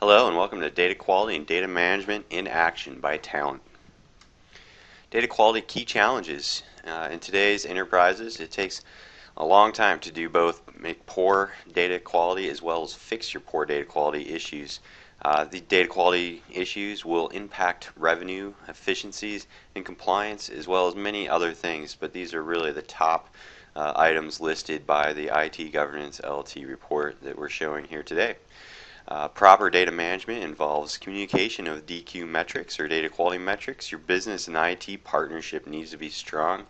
Hello and welcome to Data Quality and Data Management in Action by Talend. Data quality key challenges. In today's enterprises, it takes a long time to do both make poor data quality as well as fix your poor data quality issues. The data quality issues will impact revenue, efficiencies, and compliance as well as many other things, but these are really the top items listed by the IT Governance LT report that we're showing here today. Proper data management involves communication of DQ metrics or data quality metrics. Your business and IT partnership needs to be strong,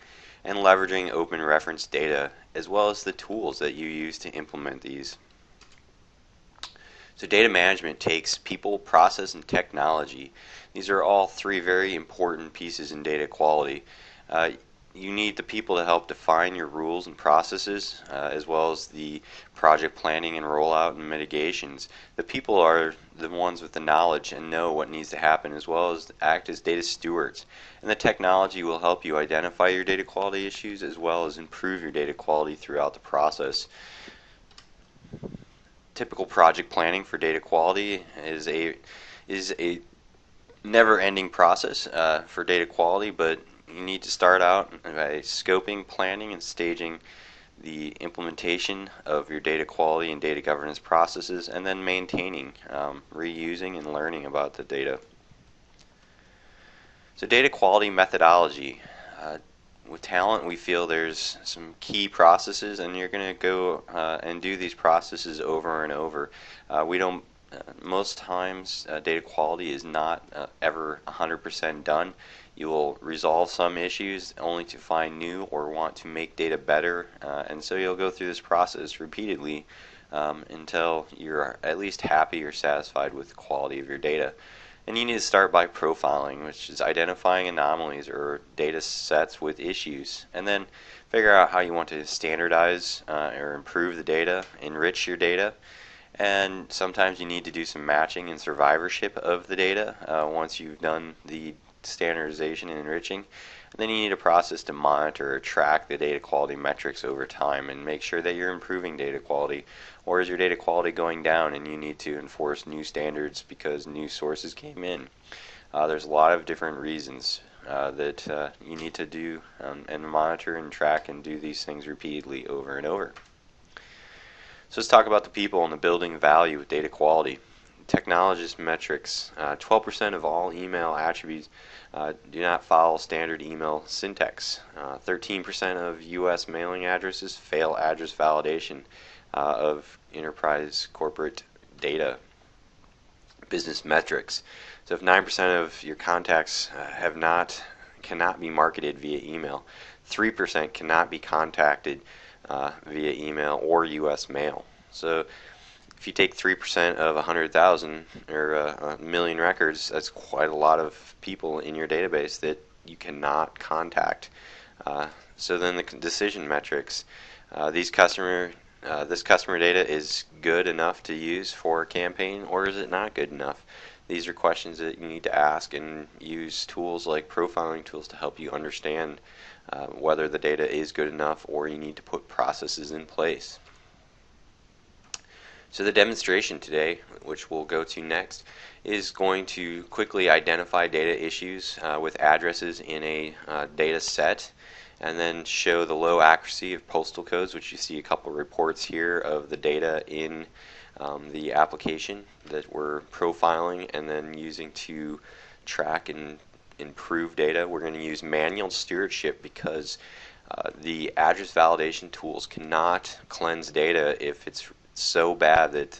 and leveraging open reference data as well as the tools that you use to implement these. So data management takes people, process, and technology. These are all three very important pieces in data quality. You need the people to help define your rules and processes, as well as the project planning and rollout and mitigations. The people are the ones with the knowledge and know what needs to happen, as well as act as data stewards. And the technology will help you identify your data quality issues as well as improve your data quality throughout the process. Typical project planning for data quality is a never-ending process for data quality, but you need to start out by scoping, planning, and staging the implementation of your data quality and data governance processes, and then maintaining, reusing, and learning about the data. So data quality methodology. With Talend, we feel there's some key processes, and you're going to go and do these processes over and over. We don't most times data quality is not ever 100% done. You will resolve some issues only to find new or want to make data better, and so you'll go through this process repeatedly until you're at least happy or satisfied with the quality of your data. And you need to start by profiling, which is identifying anomalies or data sets with issues, and then figure out how you want to standardize or improve the data, enrich your data. And sometimes you need to do some matching and survivorship of the data once you've done the standardization and enriching. And then you need a process to monitor or track the data quality metrics over time and make sure that you're improving data quality. Or is your data quality going down and you need to enforce new standards because new sources came in? There's a lot of different reasons that you need to do and monitor and track and do these things repeatedly over and over. So let's talk about the people and the building value with data quality. Technologist metrics. 12% of all email attributes do not follow standard email syntax. 13% of U.S. mailing addresses fail address validation of enterprise corporate data. Business metrics. So if 9% of your contacts cannot be marketed via email, 3% cannot be contacted via email or U.S. mail. So if you take 3% of 100,000 or a million records, that's quite a lot of people in your database that you cannot contact. So then the decision metrics. This customer data is good enough to use for a campaign, or is it not good enough? These are questions that you need to ask, and use tools like profiling tools to help you understand whether the data is good enough or you need to put processes in place. So the demonstration today, which we'll go to next, is going to quickly identify data issues with addresses in a data set, and then show the low accuracy of postal codes, which you see a couple reports here of the data in the application that we're profiling and then using to track and improve data. We're going to use manual stewardship because the address validation tools cannot cleanse data if it's so bad that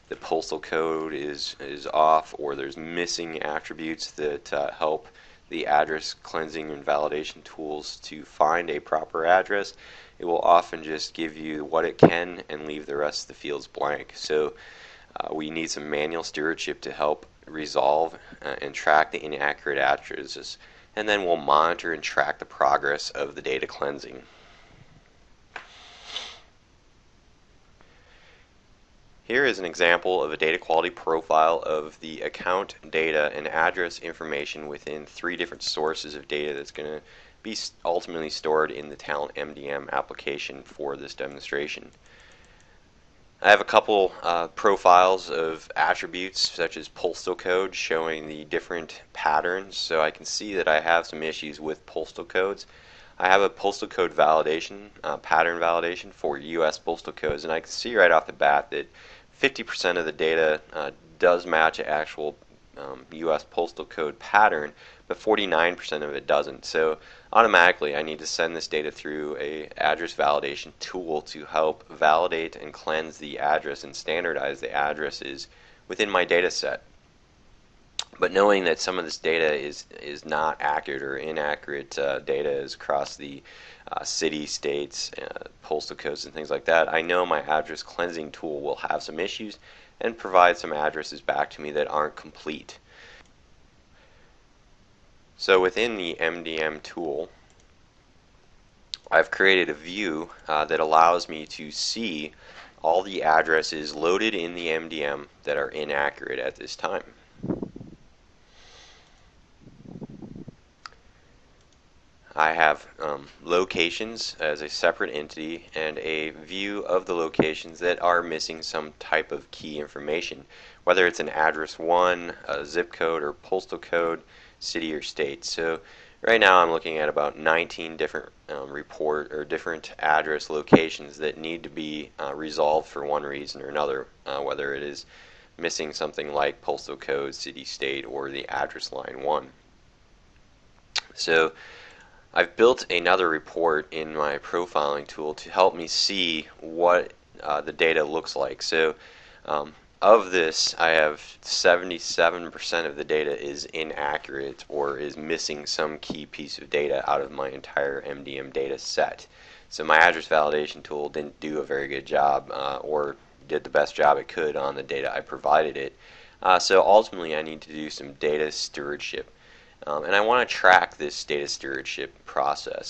the postal code is off, or there's missing attributes that help the address cleansing and validation tools to find a proper address. It will often just give you what it can and leave the rest of the fields blank. So we need some manual stewardship to help resolve and track the inaccurate addresses, and then we'll monitor and track the progress of the data cleansing. Here is an example of a data quality profile of the account data and address information within 3 different sources of data that's going to be ultimately stored in the Talend MDM application for this demonstration. I have a couple profiles of attributes such as postal code showing the different patterns, so I can see that I have some issues with postal codes. I have a postal code validation, pattern validation for US postal codes, and I can see right off the bat that 50% of the data does match an actual US postal code pattern, but 49% of it doesn't. So automatically I need to send this data through a address validation tool to help validate and cleanse the address and standardize the addresses within my data set. But knowing that some of this data is not accurate or inaccurate data is across the city, states, postal codes, and things like that, I know my address cleansing tool will have some issues and provide some addresses back to me that aren't complete. So within the MDM tool, I've created a view that allows me to see all the addresses loaded in the MDM that are inaccurate at this time. I have locations as a separate entity and a view of the locations that are missing some type of key information, whether it's an address 1, a zip code or postal code, city or state. So right now I'm looking at about 19 different different address locations that need to be resolved for one reason or another, whether it is missing something like postal code, city, state, or the address line 1. So I've built another report in my profiling tool to help me see what the data looks like. So of this, I have 77% of the data is inaccurate or is missing some key piece of data out of my entire MDM data set. So my address validation tool didn't do a very good job or did the best job it could on the data I provided it. So ultimately I need to do some data stewardship. And I want to track this data stewardship process.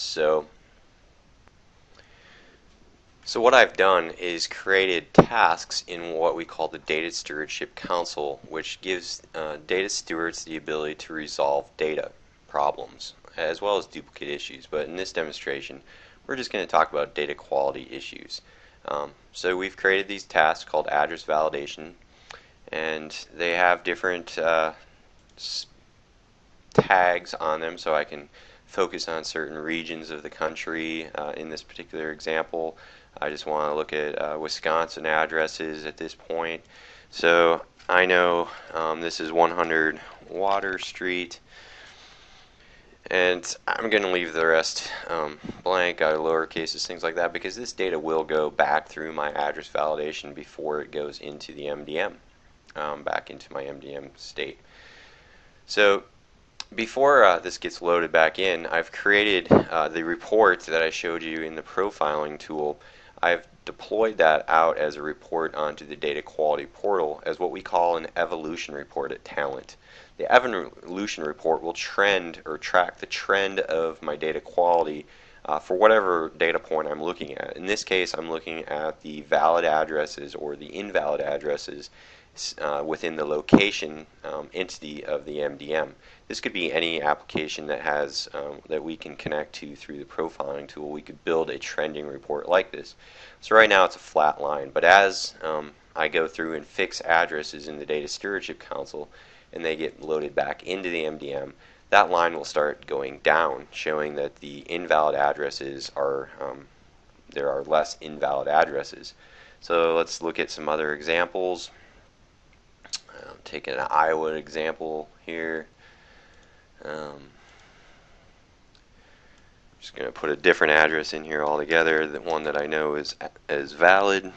So what I've done is created tasks in what we call the Data Stewardship Council, which gives data stewards the ability to resolve data problems as well as duplicate issues. But in this demonstration, we're just going to talk about data quality issues. So we've created these tasks called address validation, and they have different tags on them, so I can focus on certain regions of the country. In this particular example, I just want to look at Wisconsin addresses at this point. So I know this is 100 Water Street, and I'm going to leave the rest blank, lower cases, things like that, because this data will go back through my address validation before it goes into the MDM, back into my MDM state. So before this gets loaded back in, I've created the report that I showed you in the profiling tool. I've deployed that out as a report onto the data quality portal as what we call an evolution report at Talend. The evolution report will trend or track the trend of my data quality for whatever data point I'm looking at. In this case, I'm looking at the valid addresses or the invalid addresses within the location entity of the MDM. This could be any application that has that we can connect to through the profiling tool. We could build a trending report like this. So right now it's a flat line, but as I go through and fix addresses in the Data Stewardship Council and they get loaded back into the MDM, that line will start going down, showing that the invalid addresses are there are less invalid addresses. So let's look at some other examples. Taking an Iowa example here. Just going to put a different address in here altogether, the one that I know is valid.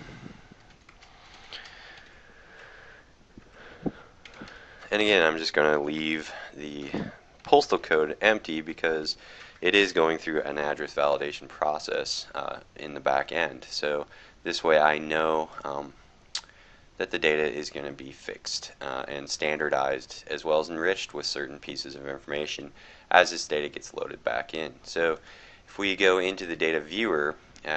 And again, I'm just going to leave the postal code empty because it is going through an address validation process in the back end. So this way I know that the data is going to be fixed and standardized as well as enriched with certain pieces of information as this data gets loaded back in. So if we go into the data viewer,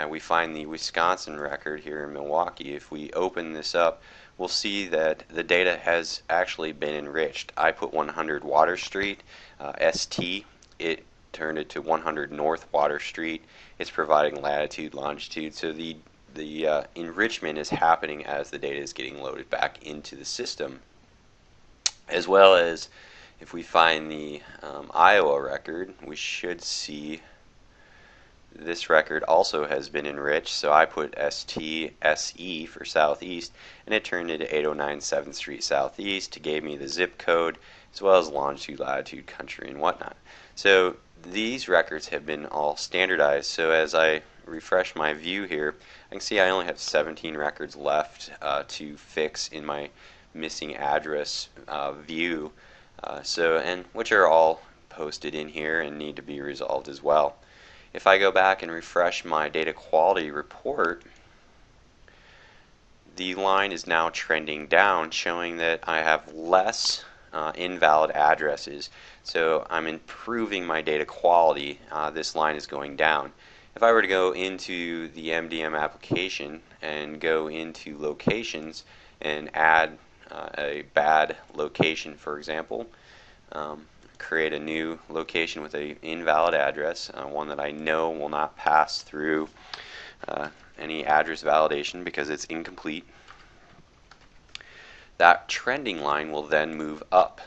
we find the Wisconsin record here in Milwaukee. If we open this up, we'll see that the data has actually been enriched. I put 100 Water Street, ST. It turned it to 100 North Water Street. It's providing latitude, longitude. So the the enrichment is happening as the data is getting loaded back into the system, as well as if we find the Iowa record, we should see this record also has been enriched. So I put STSE for Southeast, and it turned into 809 7th Street Southeast. Gave me the zip code, as well as longitude, latitude, country, and whatnot. So these records have been all standardized. So as I refresh my view here, I can see I only have 17 records left to fix in my missing address view, and which are all posted in here and need to be resolved as well. If I go back and refresh my data quality report, the line is now trending down, showing that I have less invalid addresses. So I'm improving my data quality. This line is going down. If I were to go into the MDM application and go into locations and add a bad location, for example, create a new location with an invalid address, one that I know will not pass through any address validation because it's incomplete. That trending line will then move up.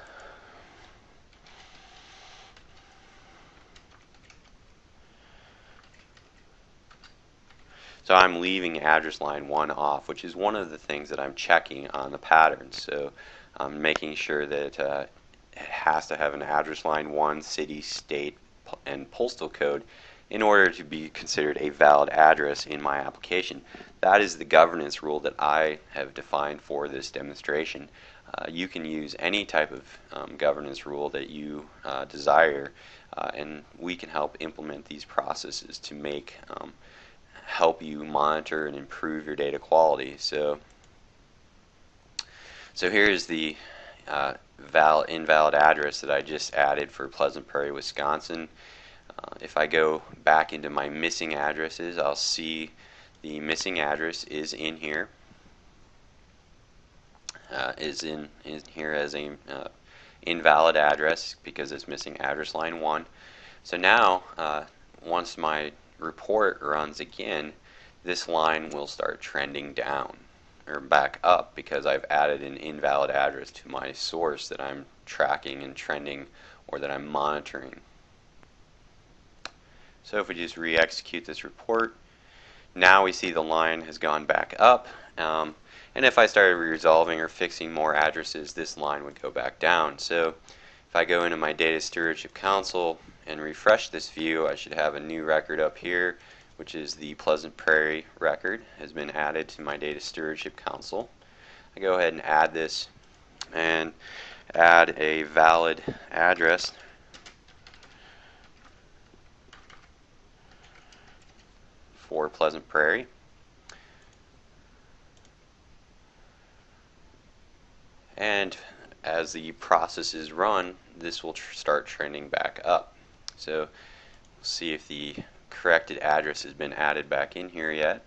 So I'm leaving address line 1 off, which is one of the things that I'm checking on the pattern. So I'm making sure that it has to have an address line 1, city, state, and postal code in order to be considered a valid address in my application. That is the governance rule that I have defined for this demonstration. You can use any type of governance rule that you desire, and we can help implement these processes to help you monitor and improve your data quality. So here's the invalid address that I just added for Pleasant Prairie, Wisconsin. If I go back into my missing addresses, I'll see the missing address is in here. Is in here as a invalid address because it's missing address line 1. So now, once my report runs again, this line will start trending down or back up because I've added an invalid address to my source that I'm tracking and trending or that I'm monitoring. So if we just re-execute this report, now we see the line has gone back up. And if I started resolving or fixing more addresses, this line would go back down. So if I go into my Data Stewardship Council and refresh this view, I should have a new record up here, which is the Pleasant Prairie record, has been added to my Data Stewardship Council. I go ahead and add this and add a valid address. For Pleasant Prairie. And as the process is run, this will start trending back up. So we'll see if the corrected address has been added back in here yet.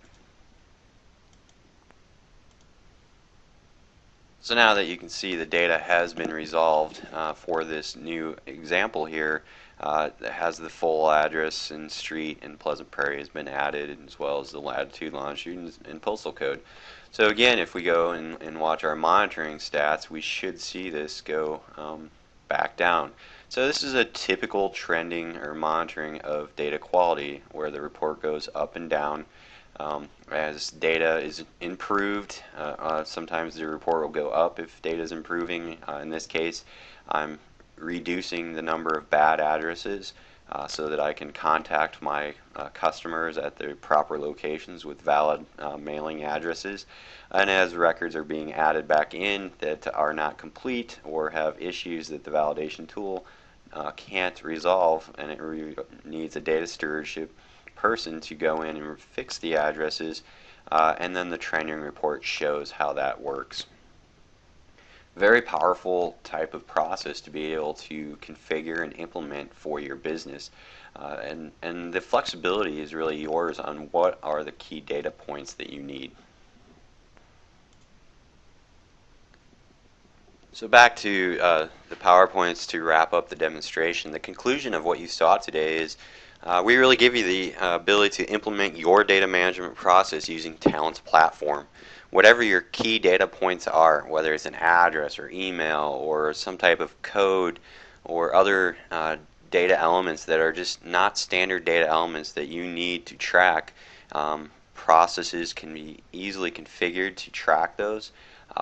So now that you can see the data has been resolved for this new example here, that has the full address and street and Pleasant Prairie has been added, as well as the latitude, longitude, and postal code. So again, if we go and watch our monitoring stats, we should see this go back down. So this is a typical trending or monitoring of data quality where the report goes up and down. As data is improved, sometimes the report will go up if data is improving. In this case, I'm reducing the number of bad addresses so that I can contact my customers at the proper locations with valid mailing addresses. And as records are being added back in that are not complete or have issues that the validation tool can't resolve, and it needs a data stewardship person to go in and fix the addresses, and then the trending report shows how that works. Very powerful type of process to be able to configure and implement for your business. And the flexibility is really yours on what are the key data points that you need. So back to the PowerPoints to wrap up the demonstration. The conclusion of what you saw today is We really give you the ability to implement your data management process using Talend's platform. Whatever your key data points are, whether it's an address or email or some type of code or other data elements that are just not standard data elements that you need to track, processes can be easily configured to track those.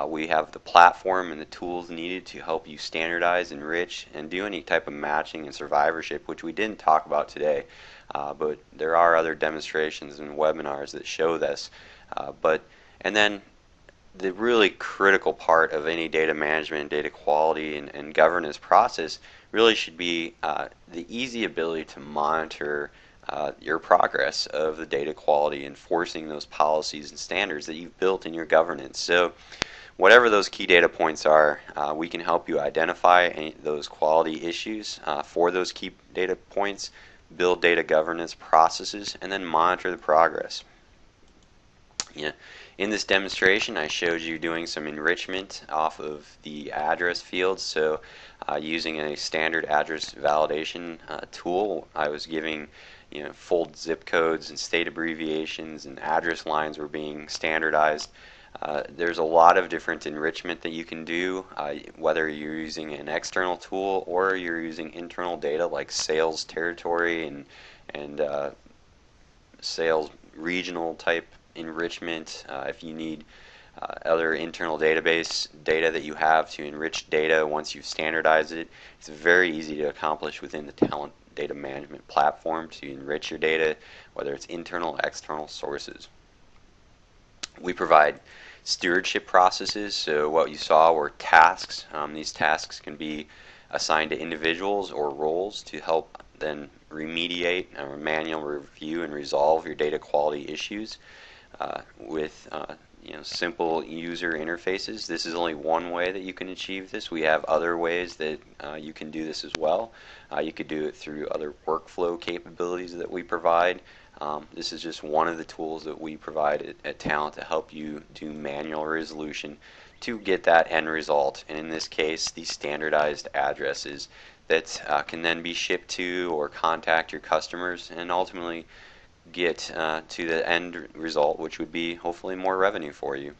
We have the platform and the tools needed to help you standardize, enrich, and do any type of matching and survivorship, which we didn't talk about today. But there are other demonstrations and webinars that show this. And then the really critical part of any data management, data quality, and governance process really should be the easy ability to monitor your progress of the data quality, enforcing those policies and standards that you've built in your governance. So whatever those key data points are, we can help you identify those quality issues for those key data points, build data governance processes, and then monitor the progress. Yeah. In this demonstration, I showed you doing some enrichment off of the address fields. So using a standard address validation tool, I was giving full zip codes and state abbreviations, and address lines were being standardized. There's a lot of different enrichment that you can do, whether you're using an external tool or you're using internal data like sales territory and sales regional type enrichment. If you need other internal database data that you have to enrich data once you've standardized it, it's very easy to accomplish within the Talend Data Management Platform to enrich your data, whether it's internal or external sources. We provide stewardship processes, so what you saw were tasks. These tasks can be assigned to individuals or roles to help then remediate or manual review and resolve your data quality issues with simple user interfaces. This is only one way that you can achieve this. We have other ways that you can do this as well. You could do it through other workflow capabilities that we provide. This is just one of the tools that we provide at Talend to help you do manual resolution to get that end result. And in this case, these standardized addresses that can then be shipped to or contact your customers and ultimately get to the end result, which would be hopefully more revenue for you.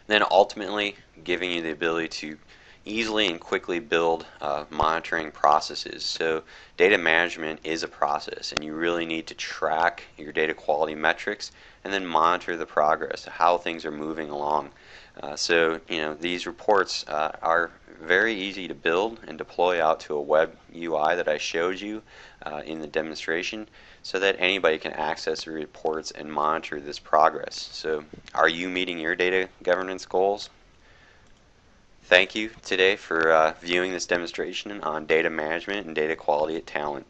Then ultimately giving you the ability to easily and quickly build monitoring processes. So data management is a process, and you really need to track your data quality metrics and then monitor the progress, how things are moving along. So these reports are very easy to build and deploy out to a web UI that I showed you in the demonstration, so that anybody can access the reports and monitor this progress. So are you meeting your data governance goals? Thank you today for viewing this demonstration on data management and data quality at Talend.